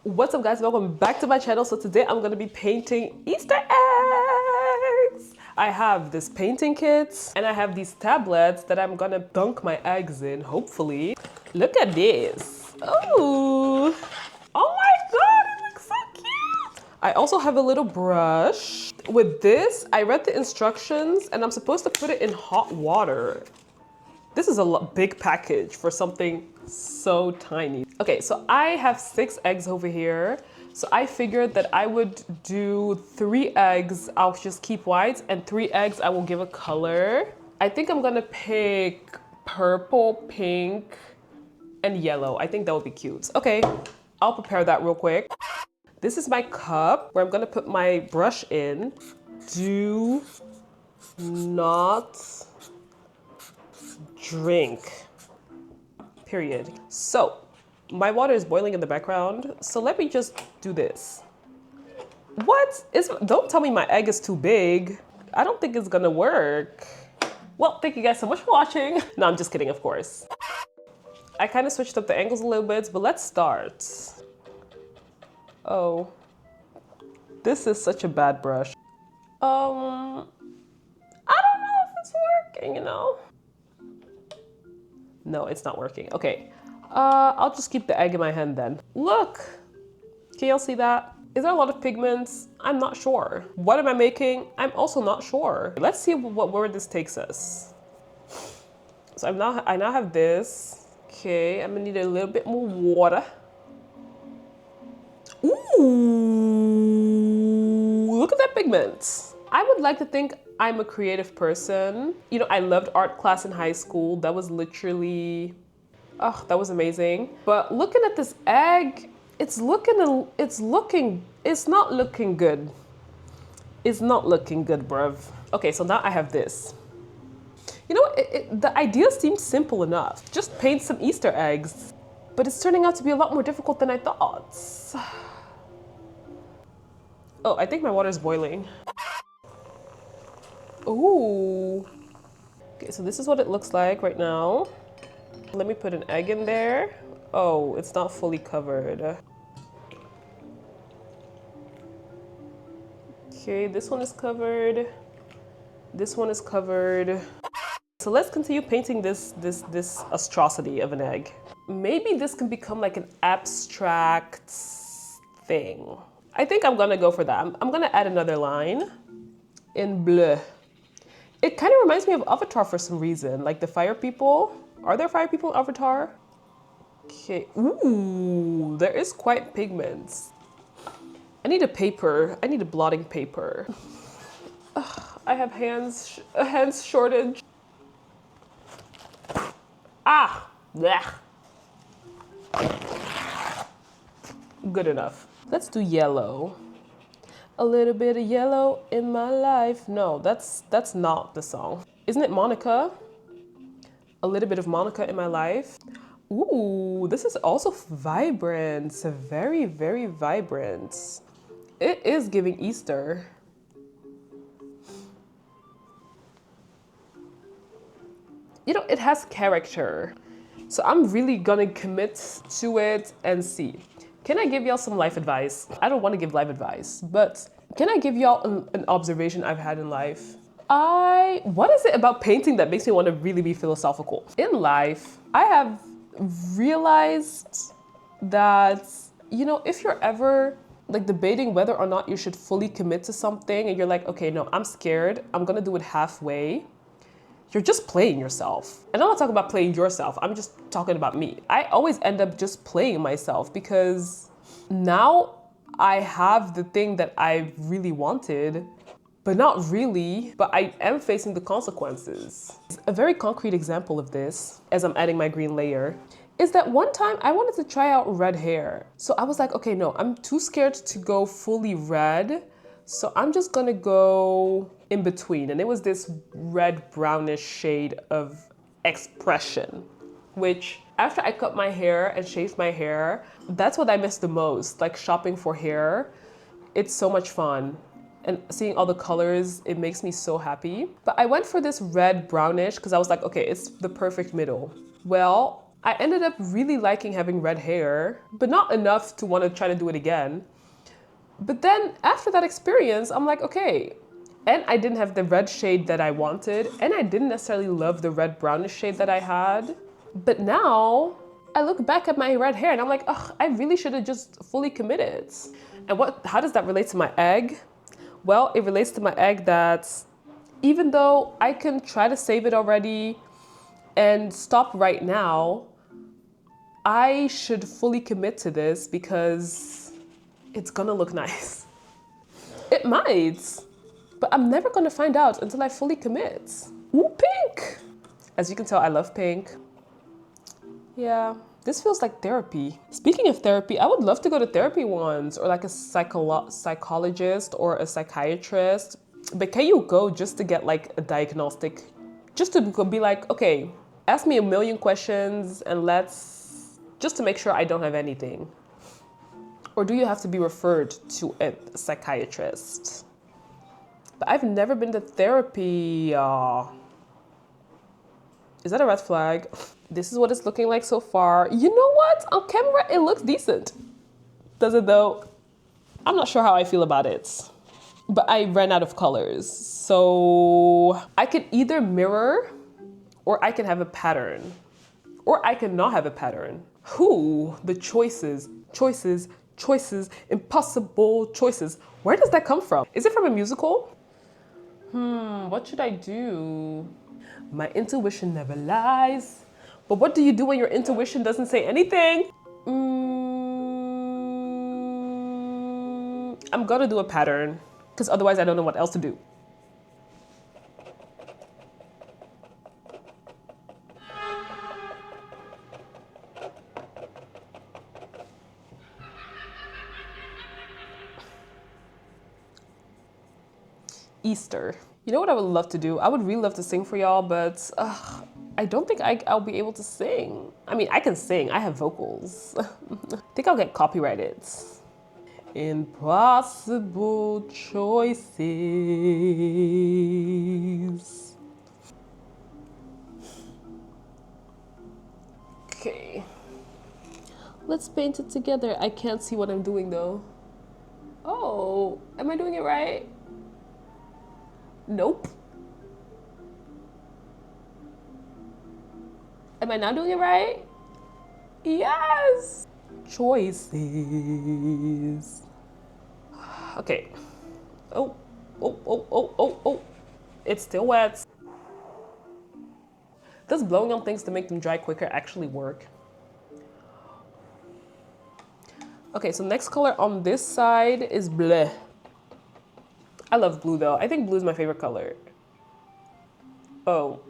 What's up guys, welcome back to my channel. So today I'm gonna be painting Easter eggs. I have this painting kit and I have these tablets that I'm gonna dunk my eggs in, hopefully. Look at this. Oh my god, it looks so cute. I also have a little brush. With this, I read the instructions and I'm supposed to put it in hot water. This is a big package for something so tiny. Okay, so I have 6 eggs over here. So I figured that I would do 3 eggs, I'll just keep whites, and 3 eggs I will give a color. I think I'm gonna pick purple, pink, and yellow. I think that would be cute. Okay, I'll prepare that real quick. This is my cup where I'm gonna put my brush in. Do not drink, period. So my water is boiling in the background, so let me just do this. Don't tell me my egg is too big. I don't think it's gonna work. Well, thank you guys so much for watching. No, I'm just kidding, of course. I kind of switched up the angles a little bit, but let's start. Oh, this is such a bad brush. I don't know if it's working, you know? No, it's not working. Okay, I'll just keep the egg in my hand then. Look, can y'all see that? Is there a lot of pigments? I'm not sure. What am I making? I'm also not sure. Let's see where this takes us. So I now have this. Okay, I'm gonna need a little bit more water. Ooh, look at that pigment. I would like to think I'm a creative person. You know, I loved art class in high school. That was literally, oh, that was amazing. But looking at this egg, it's not looking good. It's not looking good, bruv. Okay, so now I have this. You know, the idea seems simple enough. Just paint some Easter eggs. But it's turning out to be a lot more difficult than I thought. Oh, I think my water is boiling. Ooh. Okay, so this is what it looks like right now. Let me put an egg in there. Oh, it's not fully covered. Okay, this one is covered. This one is covered. So let's continue painting this atrocity of an egg. Maybe this can become like an abstract thing. I think I'm gonna go for that. I'm gonna add another line in bleu. It kind of reminds me of Avatar for some reason, like the fire people. Are there fire people in Avatar? Okay, ooh, there is quite pigments. I need a paper, I need a blotting paper. Ugh, I have a hands shortage. Ah, blech. Good enough. Let's do yellow. A little bit of yellow in my life. No, that's not the song. Isn't it Monica? A little bit of Monica in my life. Ooh, this is also vibrant. Very, very vibrant. It is giving Easter. You know, it has character. So I'm really gonna commit to it and see. Can I give y'all some life advice? I don't want to give life advice, but can I give y'all an observation I've had in life? What is it about painting that makes me want to really be philosophical? In life, I have realized that, you know, if you're ever like debating whether or not you should fully commit to something and you're like, okay, no, I'm scared, I'm gonna do it halfway. You're just playing yourself. And I'm not talking about playing yourself, I'm just talking about me. I always end up just playing myself because now I have the thing that I really wanted, but not really, but I am facing the consequences. A very concrete example of this, as I'm adding my green layer, is that one time I wanted to try out red hair. So I was like, okay, no, I'm too scared to go fully red. So I'm just gonna go in between. And it was this red brownish shade of expression, which after I cut my hair and shaved my hair, that's what I miss the most, like shopping for hair. It's so much fun. And seeing all the colors, it makes me so happy. But I went for this red brownish because I was like, okay, it's the perfect middle. Well, I ended up really liking having red hair, but not enough to want to try to do it again. But then after that experience, I'm like, okay. And I didn't have the red shade that I wanted, and I didn't necessarily love the red brownish shade that I had. But now I look back at my red hair and I'm like, ugh, I really should have just fully committed. And how does that relate to my egg? Well, it relates to my egg that even though I can try to save it already and stop right now, I should fully commit to this because it's gonna look nice. It might, but I'm never gonna find out until I fully commit. Ooh, pink! As you can tell, I love pink. Yeah, this feels like therapy. Speaking of therapy, I would love to go to therapy once, or like a psychologist or a psychiatrist. But can you go just to get like a diagnostic? Just to be like, okay, ask me a million questions and just to make sure I don't have anything. Or do you have to be referred to a psychiatrist? But I've never been to therapy. Is that a red flag? This is what it's looking like so far. You know what? On camera, it looks decent. Does it though? I'm not sure how I feel about it. But I ran out of colors. So I could either mirror or I can have a pattern. Or I can not have a pattern. The choices, impossible choices. Where does that come from? Is it from a musical? What should I do? My intuition never lies. But what do you do when your intuition doesn't say anything? I'm gonna do a pattern because otherwise I don't know what else to do. Easter. You know what I would love to do? I would really love to sing for y'all, but I don't think I'll be able to sing. I mean, I can sing. I have vocals. I think I'll get copyrighted. Impossible choices. Okay. Let's paint it together. I can't see what I'm doing though. Oh, am I doing it right? Nope. Am I not doing it right? Yes. Choices. Okay. Oh. It's still wet. Does blowing on things to make them dry quicker actually work? Okay, so next color on this side is bleu. I love blue though. I think blue is my favorite color. Oh.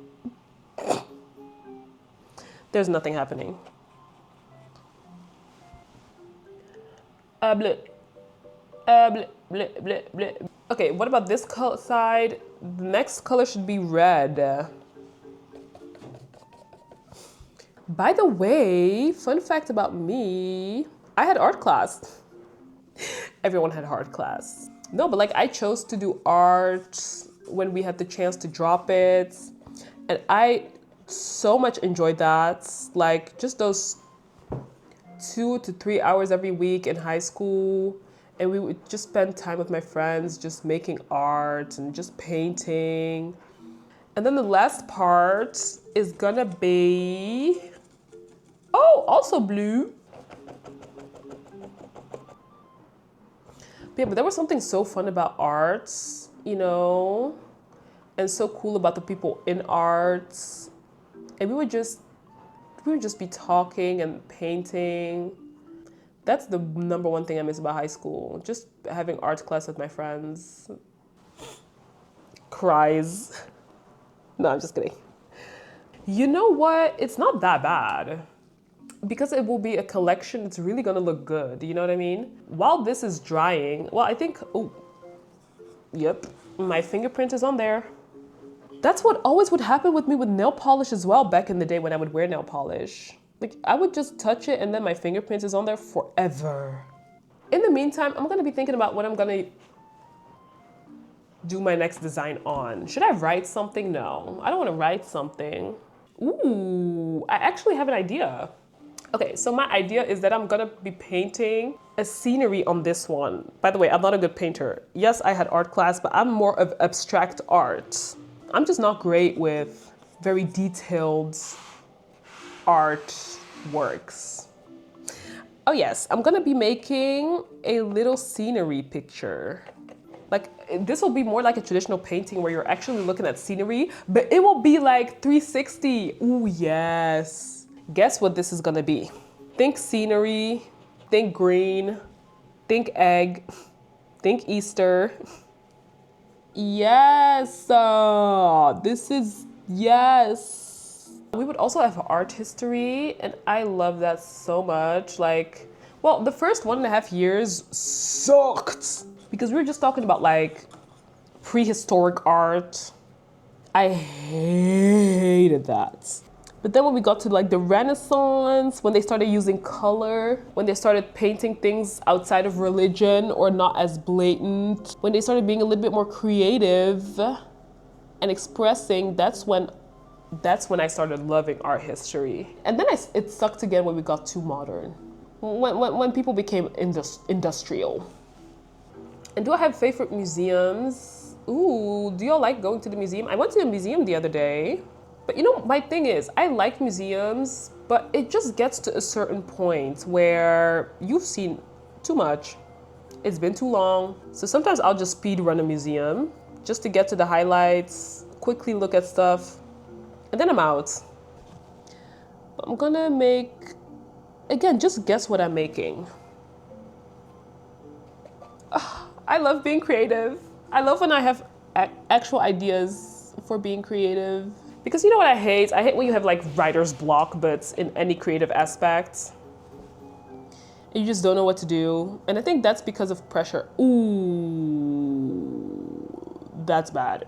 There's nothing happening. Bleu. Bleu, bleu, bleu, bleu. Okay, what about this side? The next color should be red. By the way, fun fact about me, I had art class. Everyone had art class. No, but like I chose to do art when we had the chance to drop it. And I so much enjoyed that. Like just those 2 to 3 hours every week in high school. And we would just spend time with my friends, just making art and just painting. And then the last part is gonna be, oh, also blue. Yeah, but there was something so fun about art, you know, and so cool about the people in art. And we would just be talking and painting. That's the number one thing I miss about high school. Just having art class with my friends. Cries. No, I'm just kidding. You know what? It's not that bad. Because it will be a collection, it's really gonna look good. You know what I mean? While this is drying, well, I think, oh, yep, my fingerprint is on there. That's what always would happen with me with nail polish as well back in the day when I would wear nail polish. Like, I would just touch it and then my fingerprint is on there forever. In the meantime, I'm gonna be thinking about what I'm gonna do my next design on. Should I write something? No, I don't wanna write something. Ooh. Ooh, I actually have an idea. Okay, so my idea is that I'm gonna be painting a scenery on this one. By the way, I'm not a good painter. Yes, I had art class, but I'm more of abstract art. I'm just not great with very detailed art works. Oh yes, I'm gonna be making a little scenery picture. Like, this will be more like a traditional painting where you're actually looking at scenery, but it will be like 360. Ooh, yes. Guess what this is gonna be? Think scenery, think green, think egg, think Easter. Yes, this is, yes. We would also have art history, and I love that so much. Like, well, the first 1.5 years sucked because we were just talking about like prehistoric art. I hated that. But then when we got to like the Renaissance, when they started using color, when they started painting things outside of religion or not as blatant, when they started being a little bit more creative and expressing, that's when I started loving art history. And then it sucked again when we got too modern. When people became industrial. And do I have favorite museums? Ooh, do y'all like going to the museum? I went to a museum the other day. But you know, my thing is, I like museums, but it just gets to a certain point where you've seen too much. It's been too long. So sometimes I'll just speed run a museum just to get to the highlights, quickly look at stuff, and then I'm out. I'm gonna make, again, just guess what I'm making. I love being creative. I love when I have actual ideas for being creative. Because you know what I hate? I hate when you have like writer's block, but in any creative aspect. And you just don't know what to do. And I think that's because of pressure. Ooh, that's bad.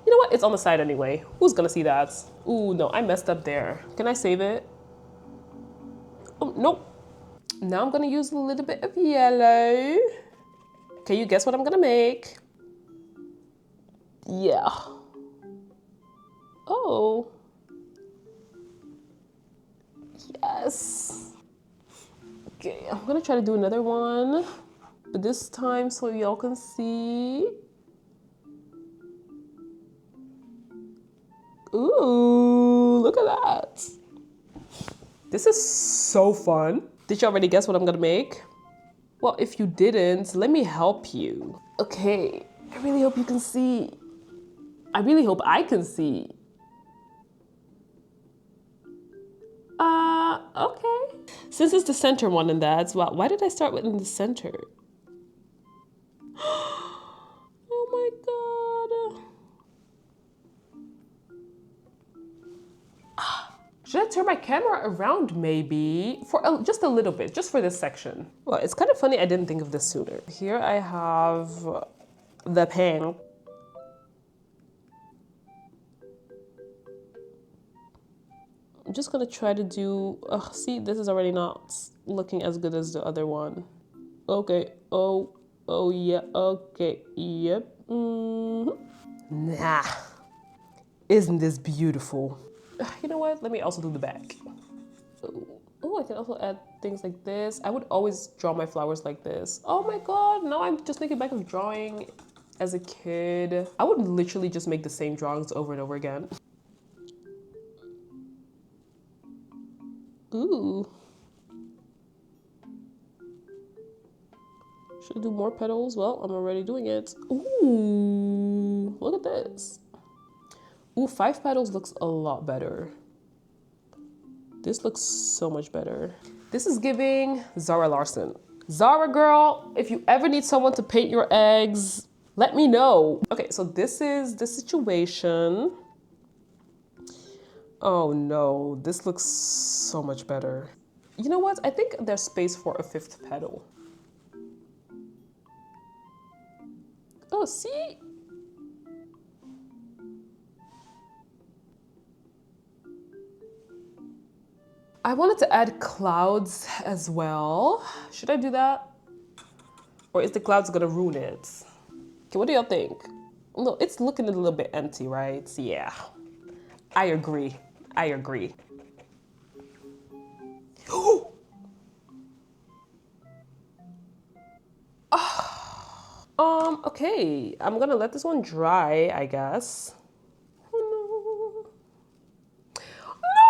You know what? It's on the side anyway. Who's gonna see that? Ooh, no, I messed up there. Can I save it? Oh, nope. Now I'm gonna use a little bit of yellow. Can you guess what I'm gonna make? Yeah. Oh. Yes. Okay, I'm gonna try to do another one, but this time so y'all can see. Ooh, look at that. This is so fun. Did you already guess what I'm gonna make? Well, if you didn't, let me help you. Okay, I really hope you can see. I really hope I can see. Okay. Since it's the center one in that, well, why did I start with in the center? Oh my God. Should I turn my camera around maybe? For just a little bit, just for this section. Well, it's kind of funny I didn't think of this sooner. Here I have the pen. I'm just gonna try to do, see, this is already not looking as good as the other one. Okay, oh yeah, okay, yep. Nah, isn't this beautiful? You know what, let me also do the back. Oh, I can also add things like this. I would always draw my flowers like this. Oh my God, now I'm just thinking back of drawing as a kid. I would literally just make the same drawings over and over again. Ooh. Should I do more petals? Well, I'm already doing it. Ooh, look at this. Ooh, 5 petals looks a lot better. This looks so much better. This is giving Zara Larsson. Zara girl, if you ever need someone to paint your eggs, let me know. Okay, so this is the situation. Oh no, this looks so much better. You know what? I think there's space for a 5th petal. Oh, see? I wanted to add clouds as well. Should I do that? Or is the clouds gonna ruin it? Okay, what do y'all think? No, it's looking a little bit empty, right? Yeah, I agree. I agree. Okay, I'm gonna let this one dry, I guess. Oh, no. No!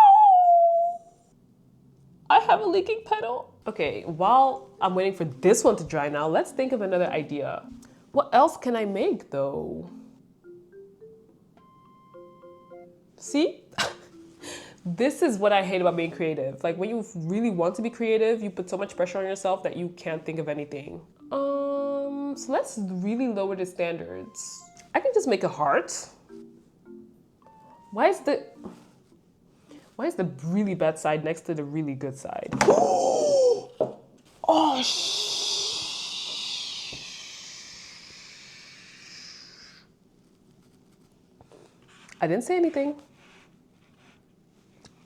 I have a leaking petal. Okay, while I'm waiting for this one to dry now, let's think of another idea. What else can I make though? See? This is what I hate about being creative. Like when you really want to be creative, you put so much pressure on yourself that you can't think of anything. So let's really lower the standards. I can just make a heart. Why is the really bad side next to the really good side? Oh, I didn't say anything.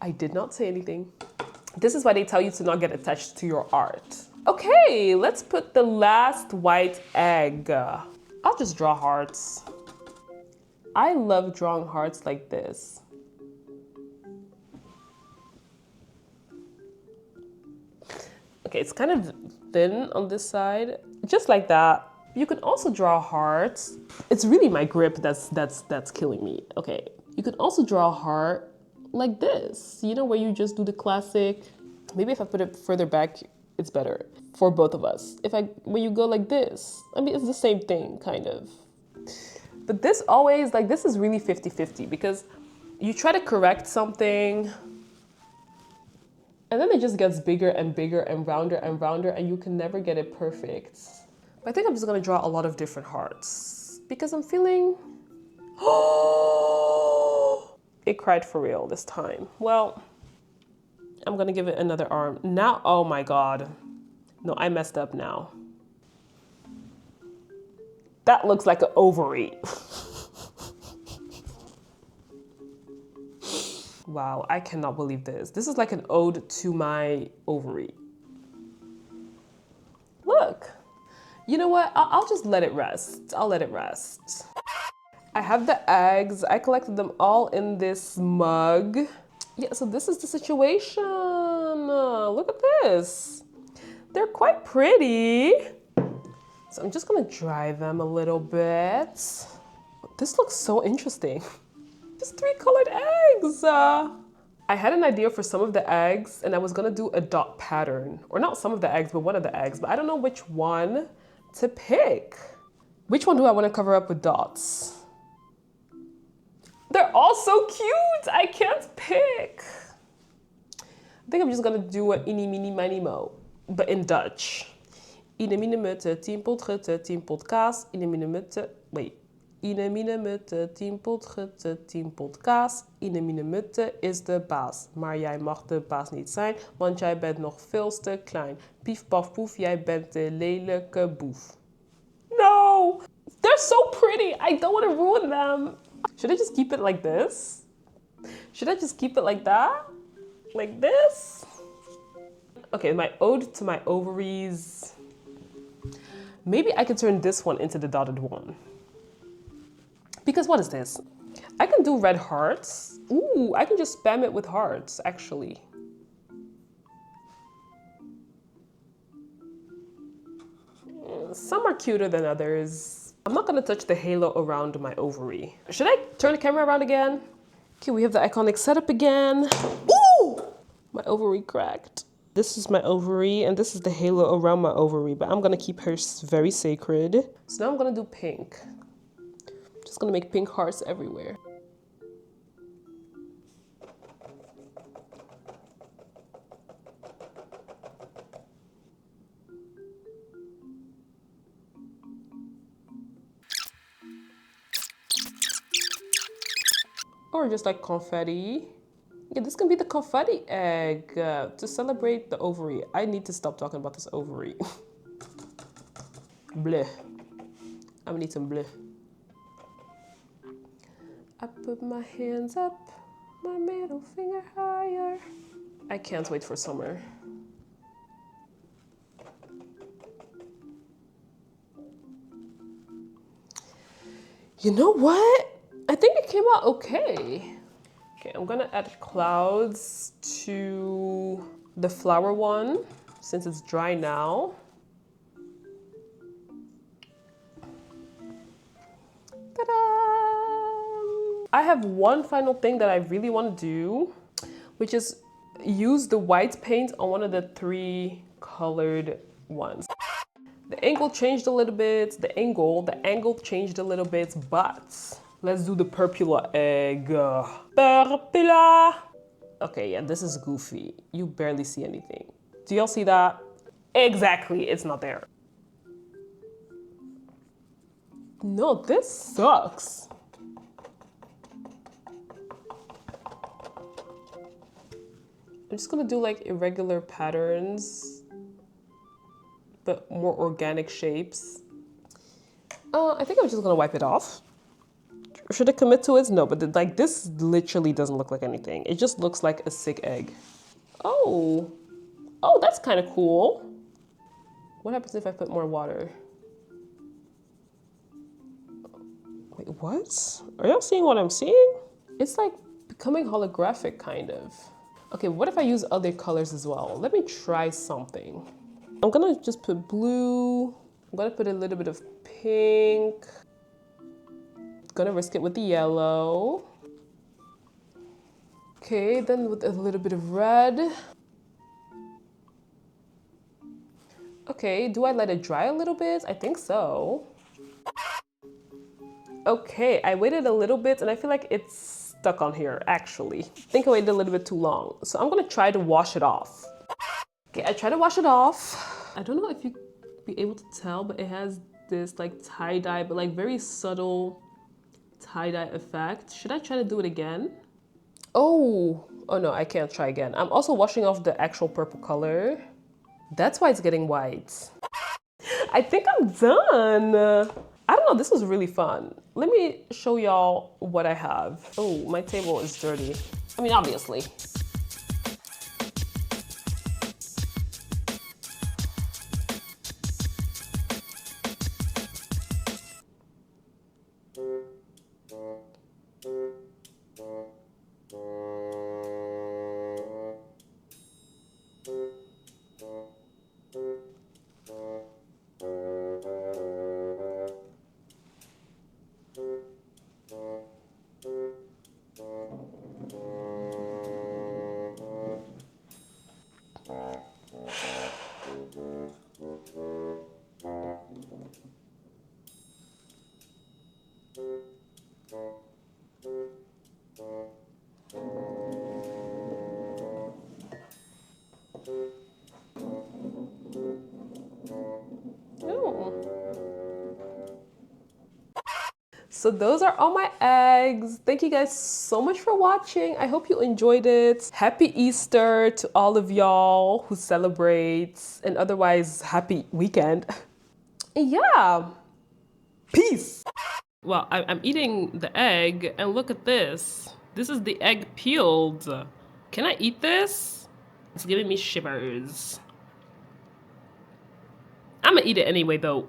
I did not say anything. This is why they tell you to not get attached to your art. Okay, let's put the last white egg. I'll just draw hearts. I love drawing hearts like this. Okay, it's kind of thin on this side, just like that. You can also draw hearts. It's really my grip that's killing me. Okay, you can also draw a heart like this, you know, where you just do the classic. Maybe if I put it further back, it's better for both of us. When you go like this, I mean, it's the same thing, kind of. But this always, like, this is really 50-50 because you try to correct something and then it just gets bigger and bigger and rounder and you can never get it perfect. But I think I'm just gonna draw a lot of different hearts because I'm feeling, it cried for real this time. Well, I'm gonna give it another arm. Now, oh my God. No, I messed up now. That looks like an ovary. Wow, I cannot believe this. This is like an ode to my ovary. Look, you know what? I'll just let it rest. I'll let it rest. I have the eggs. I collected them all in this mug. Yeah, so this is the situation. Look at this. They're quite pretty. So I'm just gonna dry them a little bit. This looks so interesting. Just 3 colored eggs. I had an idea for some of the eggs and I was gonna do a dot pattern. Or not some of the eggs, but one of the eggs. But I don't know which one to pick. Which one do I wanna cover up with dots? They're all so cute. I can't pick. I think I'm just gonna do a eenie, meenie, miny, mo, but in Dutch. Ine, mine, mutte, 10 pot gutte, 10 pot kaas. Ine, mine, mutte, wait. Ine, mine, mutte, 10 pot gutte, 10 pot kaas. Ine, mine, mutte is de baas. Maar jij mag de baas niet zijn, want jij bent nog veel te klein. Pief, paf, poef, jij bent de lelijke boef. No! They're so pretty. I don't want to ruin them. Should I just keep it like this? Should I just keep it like that? Like this? Okay, my ode to my ovaries. Maybe I could turn this one into the dotted one. Because what is this? I can do red hearts. Ooh, I can just spam it with hearts, actually. Some are cuter than others. I'm not gonna touch the halo around my ovary. Should I turn the camera around again? Okay, we have the iconic setup again. Ooh! My ovary cracked. This is my ovary and this is the halo around my ovary, but I'm gonna keep her very sacred. So now I'm gonna do pink. Just gonna make pink hearts everywhere. Or just like confetti. Yeah, this can be the confetti egg to celebrate the ovary. I need to stop talking about this ovary. Bleh. I'm gonna need some bleh. I put my hands up, my middle finger higher. I can't wait for summer. You know what? I think it came out okay. Okay, I'm gonna add clouds to the flower one since it's dry now. Ta-da! I have one final thing that I really want to do, which is use the white paint on one of the 3 colored ones. The angle changed a little bit, the angle changed a little bit, but let's do the purpula egg. Purpula! Okay, yeah, this is goofy. You barely see anything. Do y'all see that? Exactly, it's not there. No, this sucks. I'm just gonna do like irregular patterns, but more organic shapes. I think I'm just gonna wipe it off. Should I commit to it? No, but like this literally doesn't look like anything. It just looks like a sick egg. Oh, that's kind of cool. What happens if I put more water? Wait, what? Are y'all seeing what I'm seeing? It's like becoming holographic kind of. Okay, what if I use other colors as well? Let me try something. I'm gonna just put blue. I'm gonna put a little bit of pink. Gonna risk it with the yellow. Okay, then with a little bit of red. Okay, do I let it dry a little bit? I think so. Okay, I waited a little bit and I feel like it's stuck on here, actually. I think I waited a little bit too long. So I'm gonna try to wash it off. Okay, I try to wash it off. I don't know if you'd be able to tell, but it has this like tie-dye, but like very subtle tie-dye effect. Should I try to do it again? Oh no, I can't try again. I'm also washing off the actual purple color. That's why it's getting white. I think I'm done. I don't know, this was really fun. Let me show y'all what I have. Oh, my table is dirty. I mean, obviously. So those are all my eggs. Thank you guys so much for watching. I hope you enjoyed it. Happy Easter to all of y'all who celebrate, and otherwise happy weekend. Yeah, peace. Well, I'm eating the egg and look at this. This is the egg peeled. Can I eat this? It's giving me shivers. I'm gonna eat it anyway though.